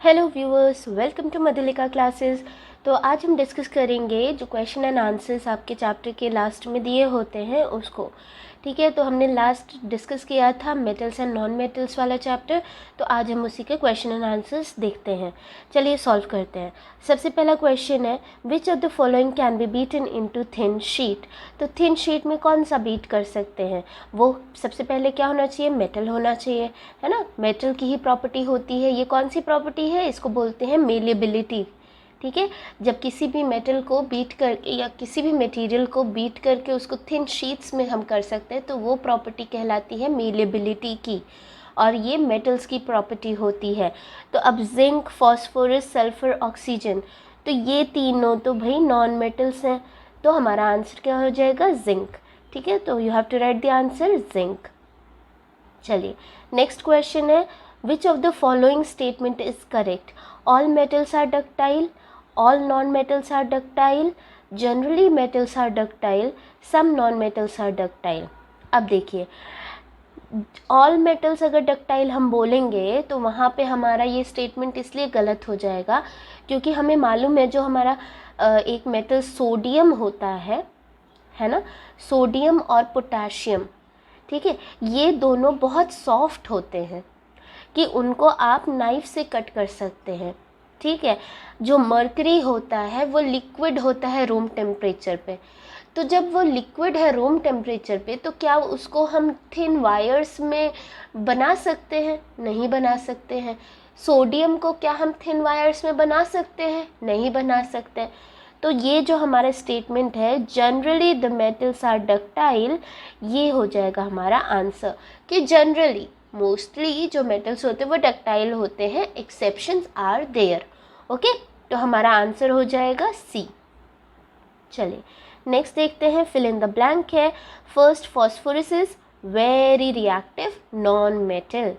Hello viewers, welcome to Madhulika classes. तो आज हम डिस्कस करेंगे जो क्वेश्चन एंड आंसर्स आपके चैप्टर के लास्ट में दिए होते हैं उसको। ठीक है, तो हमने लास्ट डिस्कस किया था मेटल्स एंड नॉन मेटल्स वाला चैप्टर। तो आज हम उसी के क्वेश्चन एंड आंसर्स देखते हैं। चलिए सॉल्व करते हैं। सबसे पहला क्वेश्चन है, which of the following can be beaten into thin sheet. तो थिन शीट में कौन सा बीट कर सकते हैं? वो सबसे पहले क्या होना चाहिए? मेटल होना चाहिए, है ना। मेटल की ही प्रॉपर्टी होती है। ये कौन सी प्रॉपर्टी है? इसको बोलते हैं मेलिएबिलिटी। ठीक है, जब किसी भी मेटल को बीट करके या किसी भी मटेरियल को बीट करके उसको थिन शीट्स में हम कर सकते हैं तो वो प्रॉपर्टी कहलाती है मेलिएबिलिटी की, और ये मेटल्स की प्रॉपर्टी होती है। तो अब जिंक, फॉस्फोरस, सल्फर, ऑक्सीजन, तो ये तीनों तो भाई नॉन मेटल्स हैं। तो हमारा आंसर क्या हो जाएगा? जिंक। ठीक है, तो you have to write the answer zinc. चलिए नेक्स्ट क्वेश्चन है, which of the following statement is correct? All metals are ductile, all non metals are ductile, generally metals are ductile, some non metals are ductile. अब देखिए, all metals अगर ductile हम बोलेंगे तो वहाँ पे हमारा ये स्टेटमेंट इसलिए गलत हो जाएगा क्योंकि हमें मालूम है जो हमारा एक मेटल सोडियम होता है ना, सोडियम और पोटाशियम, ठीक है, ये दोनों बहुत सॉफ्ट होते हैं कि उनको आप नाइफ से कट कर सकते हैं। ठीक है, जो मर्करी होता है वो लिक्विड होता है रूम टेम्परेचर पे। तो जब वो लिक्विड है रूम टेम्परेचर पे तो क्या उसको हम थिन वायर्स में बना सकते हैं? नहीं बना सकते हैं। सोडियम को क्या हम थिन वायर्स में बना सकते हैं? नहीं बना सकते। तो ये जो हमारा स्टेटमेंट है, generally the metals are ductile, ये हो जाएगा हमारा आंसर कि जनरली मोस्टली जो मेटल्स होते हैं वो डक्टाइल होते हैं, एक्सेप्शंस आर देयर। ओके, तो हमारा आंसर हो जाएगा सी। चलिए नेक्स्ट देखते हैं, फिल इन द ब्लैंक है। First, phosphorus is very reactive non metal.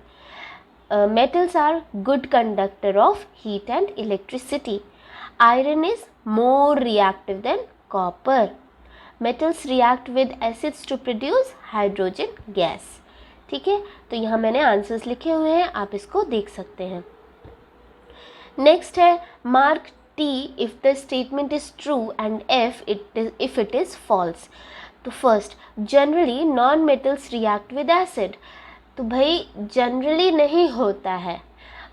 Metals are good conductor of heat and electricity. Iron is more reactive than copper. Metals react with acids to produce hydrogen gas. ठीक है, तो यहाँ मैंने answers लिखे हुए हैं, आप इसको देख सकते हैं। नेक्स्ट है, mark T if the statement is true and if it is false. तो first, generally non metals react with acid. तो भाई जनरली नहीं होता है,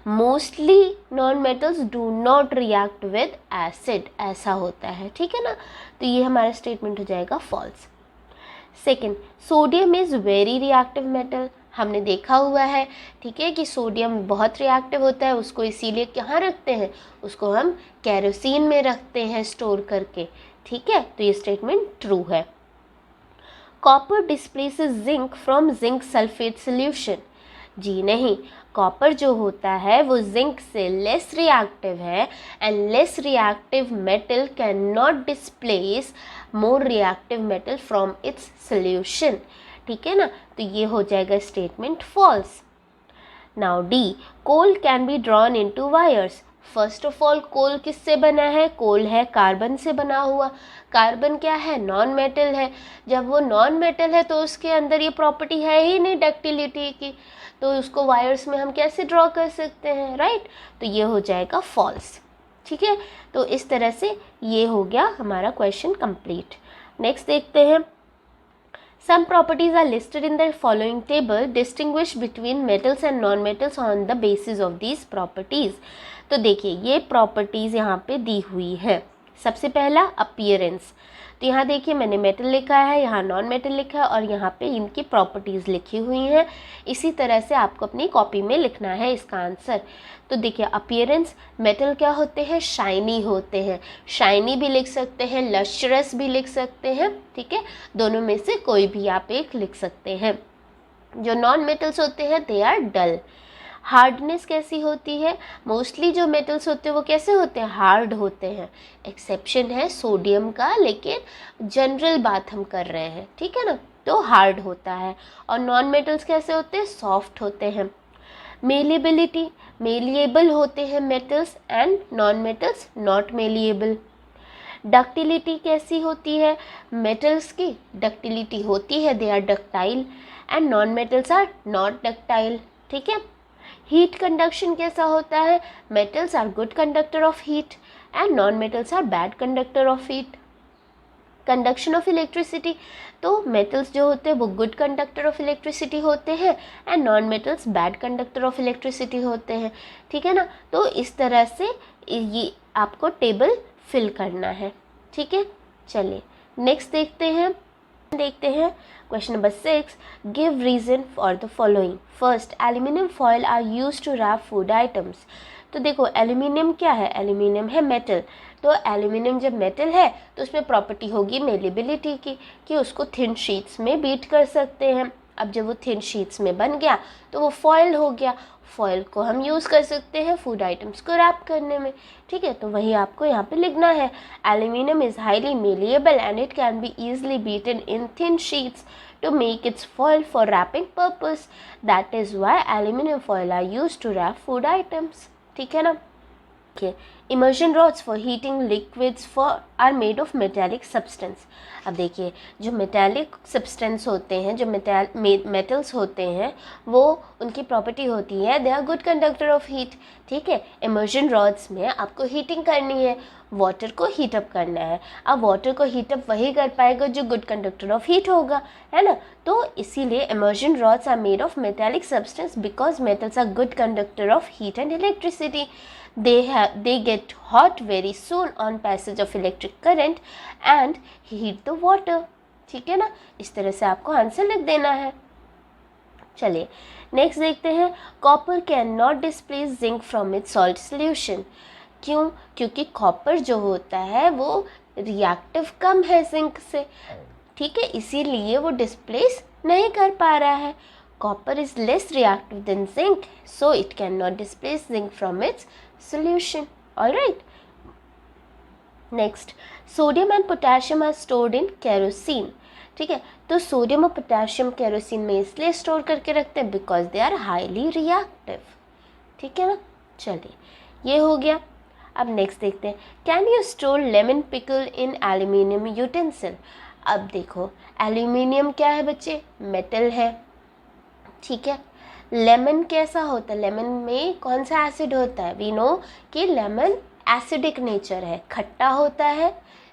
mostly non metals do not react with acid, ऐसा होता है। ठीक है ना, तो ये हमारा स्टेटमेंट हो जाएगा false. Second, sodium is very reactive metal. हमने देखा हुआ है, ठीक है, कि सोडियम बहुत रिएक्टिव होता है, उसको इसीलिए कहाँ रखते हैं? उसको हम केरोसिन में रखते हैं स्टोर करके। ठीक है, तो ये स्टेटमेंट ट्रू है। Copper displaces zinc from zinc sulphate solution. जी नहीं, कॉपर जो होता है वो जिंक से लेस रिएक्टिव है, and less reactive metal can not displace more reactive metal from its solution. ठीक है ना, तो ये हो जाएगा statement false. Now D, coal can be drawn into wires. First of all, coal किससे बना है? कोल है कार्बन से बना हुआ। कार्बन क्या है? नॉन मेटल है। जब वो नॉन मेटल है तो उसके अंदर ये प्रॉपर्टी है ही नहीं डक्टिलिटी की, तो उसको वायर्स में हम कैसे ड्रॉ कर सकते हैं? राइट, तो ये हो जाएगा फॉल्स। ठीक है, तो इस तरह से ये हो गया हमारा क्वेश्चन कंप्लीट। नेक्स्ट देखते हैं, some properties are listed in the following table. Distinguish between metals and non-metals on the basis of these properties. तो देखिए ये प्रॉपर्टीज़ यहाँ पे दी हुई है। सबसे पहला अपीयरेंस, तो यहाँ देखिए मैंने मेटल लिखा है, यहाँ नॉन मेटल लिखा है, और यहाँ पे इनकी प्रॉपर्टीज़ लिखी हुई हैं। इसी तरह से आपको अपनी कॉपी में लिखना है इसका आंसर। तो देखिए अपीयरेंस, मेटल क्या होते हैं? शाइनी होते हैं। शाइनी भी लिख सकते हैं, लश्रस भी लिख सकते हैं। ठीक है, दोनों में से कोई भी आप एक लिख सकते हैं। जो नॉन मेटल्स होते हैं दे आर डल। हार्डनेस कैसी होती है? मोस्टली जो मेटल्स होते हैं वो कैसे होते हैं? हार्ड होते हैं। एक्सेप्शन है सोडियम का, लेकिन जनरल बात हम कर रहे हैं। ठीक है ना, तो हार्ड होता है। और नॉन मेटल्स कैसे होते हैं? सॉफ्ट होते हैं। मेलिएबिलिटी, मेलिएबल होते हैं metals, and non metals not malleable. Ductility कैसी होती है? मेटल्स की डक्टिलिटी होती है, they are ductile, and non metals are not ductile. ठीक है, हीट कंडक्शन कैसा होता है, metals are good conductor of heat and non metals are bad conductor of heat. Conduction of electricity, तो मेटल्स जो होते हैं वो गुड कंडक्टर ऑफ इलेक्ट्रिसिटी होते हैं and non metals bad conductor of electricity होते हैं, ठीक है ना। तो इस तरह से ये आपको टेबल फिल करना है, ठीक है। चलिए नेक्स्ट देखते हैं question number 6, give reason for the following. First, aluminium foil are used to wrap food items. तो देखो एल्यूमिनियम क्या है, एल्यूमिनियम है मेटल। तो एल्यूमिनियम जब मेटल है तो उसमें प्रॉपर्टी होगी मेलेबिलिटी की, कि उसको थिन शीट्स में बीट कर सकते हैं। अब जब वो थिन शीट्स में बन गया तो वो फॉयल हो गया। फॉयल को हम यूज़ कर सकते हैं फूड आइटम्स को रैप करने में, ठीक है। तो वही आपको यहाँ पे लिखना है, aluminium is highly malleable and it can be easily beaten in thin sheets to make its foil for wrapping purpose. That is why aluminum foil are used to wrap food items, ठीक है ना। Immersion rods for heating liquids are made of metallic substance. अब देखिए जो metallic substance होते हैं, जो metals होते हैं, वो उनकी प्रॉपर्टी होती है they are good conductor of heat, ठीक है। इमर्जन रॉड्स में आपको हीटिंग करनी है, वाटर को हीटअप करना है। अब वाटर को हीटअप वही कर पाएगा जो गुड कंडक्टर ऑफ हीट होगा, है ना। तो इसीलिए immersion rods are made of metallic substance because metals are good conductor of heat and electricity. They get hot very soon on passage of electric current and heat the water. ठीक है ना, इस तरह से आपको आंसर लिख देना है। चलिए नेक्स्ट देखते हैं, copper can not displace zinc from its salt solution. क्यों? क्योंकि कॉपर जो होता है वो रिएक्टिव कम है जिंक से, ठीक है, इसीलिए वो डिस्प्लेस नहीं कर पा रहा है। Copper is less reactive than zinc, so it cannot displace zinc from its solution. All right. Next, sodium and potassium are stored in kerosene. ठीक है, तो सोडियम और पोटेशियम केरोसिन में इसलिए स्टोर करके रखते हैं because they are highly reactive, ठीक है ना। चलिए ये हो गया। अब नेक्स्ट देखते हैं, can you store lemon pickle in aluminium utensil. अब देखो एल्यूमिनियम क्या है बच्चे, मेटल है, ठीक है। लेमन कैसा होता है, लेमन में कौन सा एसिड होता है, वी नो कि लेमन एसिडिक नेचर है, खट्टा होता है,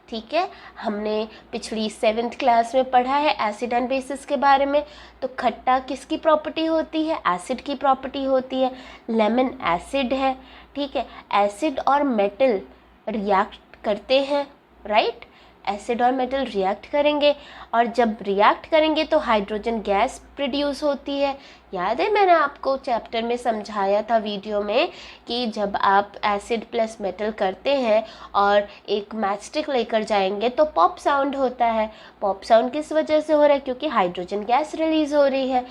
ठीक है। हमने पिछली 7th क्लास में पढ़ा है एसिड एंड बेसिस के बारे में। तो खट्टा किसकी प्रॉपर्टी होती है, एसिड की प्रॉपर्टी होती है। लेमन एसिड है, ठीक है। एसिड और मेटल रिएक्ट करते हैं, राइट। एसिड और मेटल रिएक्ट करेंगे और जब रिएक्ट करेंगे तो हाइड्रोजन गैस प्रोड्यूस होती है। याद है मैंने आपको चैप्टर में समझाया था वीडियो में कि जब आप एसिड प्लस मेटल करते हैं और एक मैचस्टिक लेकर जाएंगे तो पॉप साउंड होता है। पॉप साउंड किस वजह से हो रहा है, क्योंकि हाइड्रोजन गैस रिलीज़ हो रही है।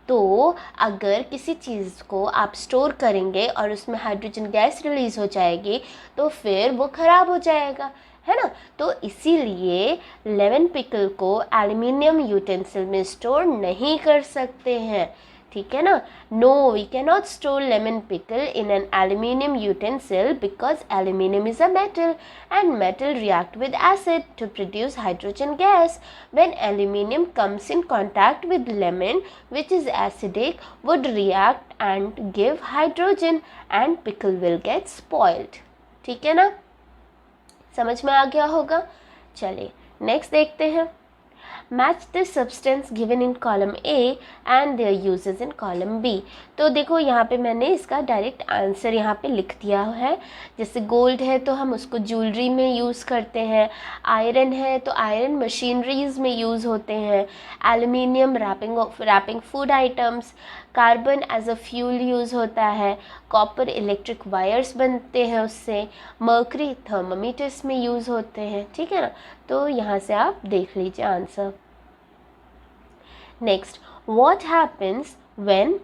तो अगर किसी चीज़ को आप स्टोर करेंगे और उसमें हाइड्रोजन गैस रिलीज़ हो जाएगी तो फिर वो ख़राब हो जाएगा, है ना। तो इसीलिए लेमन पिकल को एल्यूमिनियम यूटेंसिल में स्टोर नहीं कर सकते हैं, ठीक है ना। No, we can not store lemon pickle in an aluminium utensil because aluminium is a metal and metal react with acid to produce hydrogen gas. When aluminum comes in contact with lemon which is acidic would react and give hydrogen and pickle will get spoiled. ठीक है ना, समझ में आ गया होगा। चलिए next देखते हैं, match this substance given in column A and their uses in column B. तो देखो यहाँ पे मैंने इसका डायरेक्ट आंसर यहाँ पे लिख दिया है। जैसे गोल्ड है तो हम उसको ज्वेलरी में यूज़ करते हैं, आयरन है तो आयरन मशीनरीज में यूज़ होते हैं, aluminium wrapping food items, carbon as a fuel use होता है, कॉपर इलेक्ट्रिक वायर्स बनते हैं उससे, मर्करी थर्मामीटर्स में यूज़ होते हैं, ठीक है ना। तो यहाँ से आप देख लीजिए answer. Next, what happens when,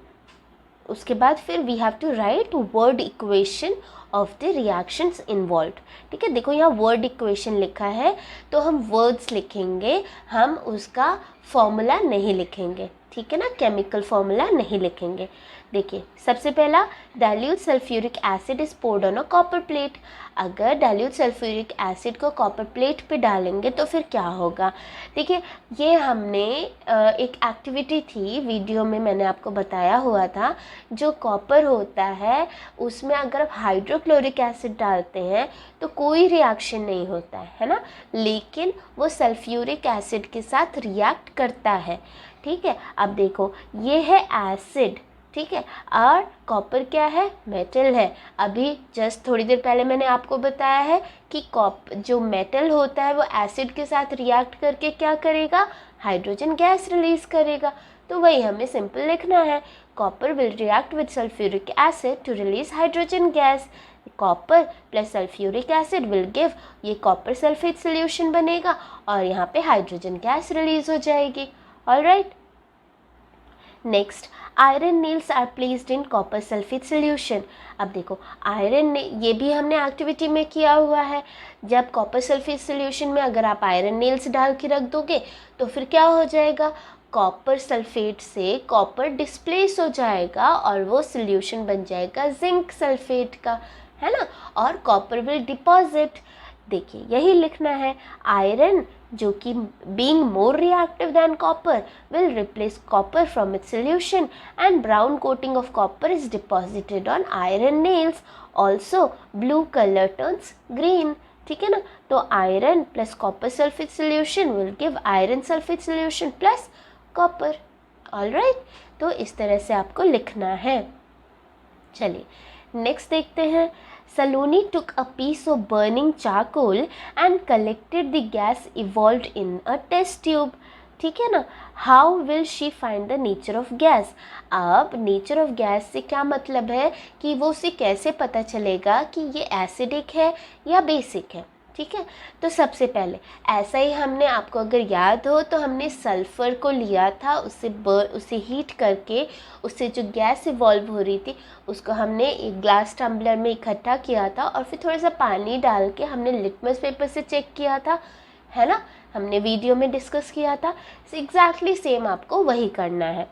उसके बाद फिर we have to write word equation of the reactions involve. ठीक है, देखो यहाँ वर्ड इक्वेशन लिखा है तो हम वर्ड्स लिखेंगे, हम उसका फॉर्मूला नहीं लिखेंगे, ठीक है ना, केमिकल फॉर्मूला नहीं लिखेंगे। देखिए सबसे पहला, dilute sulphuric acid is poured on a copper plate. अगर डाइल्यूट सल्फ्यूरिक एसिड को कॉपर प्लेट पे डालेंगे तो फिर क्या होगा। देखिए ये हमने एक एक्टिविटी थी, वीडियो में मैंने आपको बताया हुआ था। जो कॉपर होता है उसमें अगर आप हाइड्रोक्लोरिक एसिड डालते हैं तो कोई रिएक्शन नहीं होता है ना, लेकिन वो सल्फ्यूरिक एसिड के साथ रिएक्ट करता है। ठीक है, अब देखो ये है एसिड, ठीक है, और कॉपर क्या है, मेटल है। अभी जस्ट थोड़ी देर पहले मैंने आपको बताया है कि जो मेटल होता है वो एसिड के साथ रिएक्ट करके क्या करेगा, हाइड्रोजन गैस रिलीज करेगा। तो वही हमें सिंपल लिखना है, copper will react with sulphuric acid to release hydrogen gas. Copper plus sulphuric acid will give, ये कॉपर सल्फेट सोल्यूशन बनेगा और यहाँ पे हाइड्रोजन गैस रिलीज हो जाएगी। Alright, next, iron nails are placed in copper sulphate solution. अब देखो iron, ये भी हमने एक्टिविटी में किया हुआ है। जब कॉपर सल्फेट सोल्यूशन में अगर आप आयरन नेल्स डाल के रख दोगे तो फिर क्या हो जाएगा, कॉपर सल्फेट से कॉपर डिस्प्लेस हो जाएगा और वो सोल्यूशन बन जाएगा जिंक सल्फेट का, है ना, और कॉपर विल डिपॉजिट। देखिए यही लिखना है, आयरन जो कि being more reactive than copper will replace copper from its solution and brown coating of copper is deposited on iron nails, also blue color turns green। ठीक है ना, तो iron plus copper sulphate solution will give iron sulphate solution plus copper. Alright, तो इस तरह से आपको लिखना है। चलिए नेक्स्ट देखते हैं, Saloni took a piece of burning charcoal and collected the gas evolved in a test tube। ठीक है ना, how will she find the nature of gas। अब nature of gas से क्या मतलब है कि वो उसे कैसे पता चलेगा कि ये एसिडिक है या बेसिक है। ठीक है, तो सबसे पहले ऐसा ही हमने, आपको अगर याद हो तो हमने सल्फ़र को लिया था, उसे हीट करके उससे जो गैस इवॉल्व हो रही थी उसको हमने एक ग्लास टम्बलर में इकट्ठा किया था और फिर थोड़ा सा पानी डाल के हमने लिटमस पेपर से चेक किया था, है ना, हमने वीडियो में डिस्कस किया था। एग्जैक्टली सेम आपको वही करना है।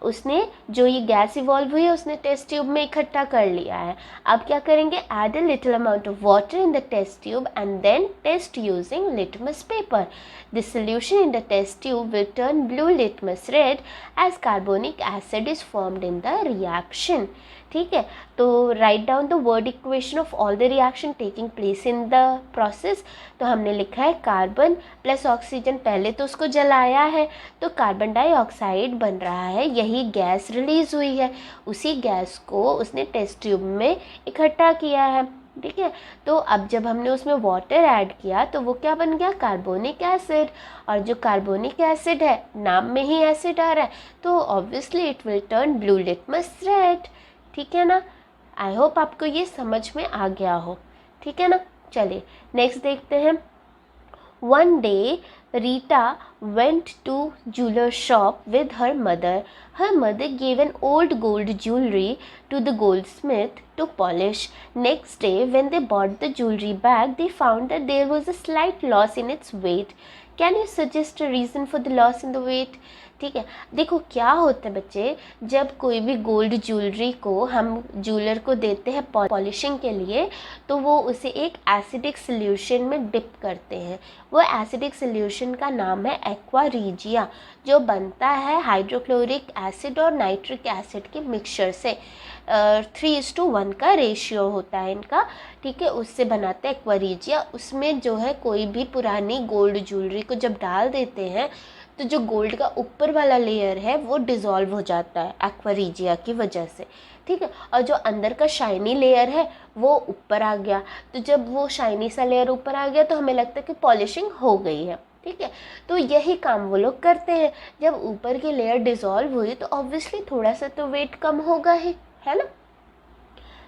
उसने जो ये गैस इवॉल्व हुई है उसने टेस्ट ट्यूब में इकट्ठा कर लिया है। अब क्या करेंगे, add a little amount of water in the test tube and then test using litmus paper. The solution in the test tube will turn blue litmus red as carbonic acid is formed in the reaction. ठीक है, तो write down the word equation of all the reaction taking place in the process. तो हमने लिखा है carbon plus oxygen, पहले तो उसको जलाया है तो कार्बन डाइऑक्साइड बन रहा है, यही गैस रिलीज हुई है, उसी गैस को उसने टेस्ट ट्यूब में इकट्ठा किया है। ठीक है, तो अब जब हमने उसमें वाटर ऐड किया तो वो क्या बन गया, कार्बोनिक एसिड। और जो कार्बोनिक एसिड है, नाम में ही एसिड आ रहा है, तो obviously it will turn blue litmus red. ठीक है ना, आई होप आपको ये समझ में आ गया हो। ठीक है ना, चलिए नेक्स्ट देखते हैं। One day Rita went to jeweler shop with her mother. Her mother gave an old gold jewelry to the goldsmith to polish. Next day when they bought the jewelry back, they found that there was a slight loss in its weight. Can you suggest a reason for the loss in the weight? ठीक है, देखो क्या होता है बच्चे, जब कोई भी गोल्ड ज्वेलरी को हम ज्वेलर को देते हैं पॉलिशिंग के लिए तो वो उसे एक एसिडिक सोल्यूशन में डिप करते हैं। वो एसिडिक सोल्यूशन का नाम है एक्वा रीजिया, जो बनता है हाइड्रोक्लोरिक एसिड और नाइट्रिक एसिड के मिक्सचर से। 3:1 का रेशियो होता है इनका। ठीक है, उससे बनाते हैं एक्वा रीजिया। उसमें जो है कोई भी पुरानी गोल्ड ज्वेलरी को जब डाल देते हैं तो जो गोल्ड का ऊपर वाला लेयर है वो डिज़ोल्व हो जाता है एक्वा रीजिया की वजह से। ठीक है, और जो अंदर का शाइनी लेयर है वो ऊपर आ गया। तो जब वो शाइनी सा लेयर ऊपर आ गया तो हमें लगता है कि पॉलिशिंग हो गई है। ठीक है, तो यही काम वो लोग करते हैं। जब ऊपर की लेयर डिज़ोल्व हुई तो ऑब्वियसली थोड़ा सा तो वेट कम होगा ही, है ना,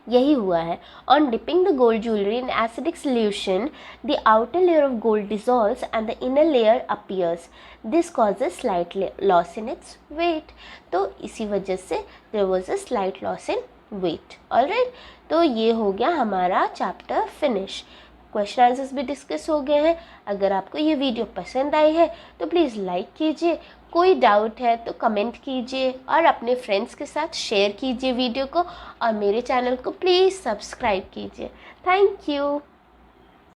यही हुआ है। On dipping the gold jewellery in acidic solution, the outer layer of gold dissolves and the inner layer appears. This causes slight loss in its weight. तो इसी वजह से there was a slight loss in weight. Alright, तो ये हो गया हमारा chapter finish. Question answers भी डिस्कस हो गए हैं। अगर आपको ये वीडियो पसंद आई है तो प्लीज़ लाइक कीजिए, कोई डाउट है तो कमेंट कीजिए और अपने फ्रेंड्स के साथ शेयर कीजिए वीडियो को, और मेरे चैनल को प्लीज़ सब्सक्राइब कीजिए। Thank you.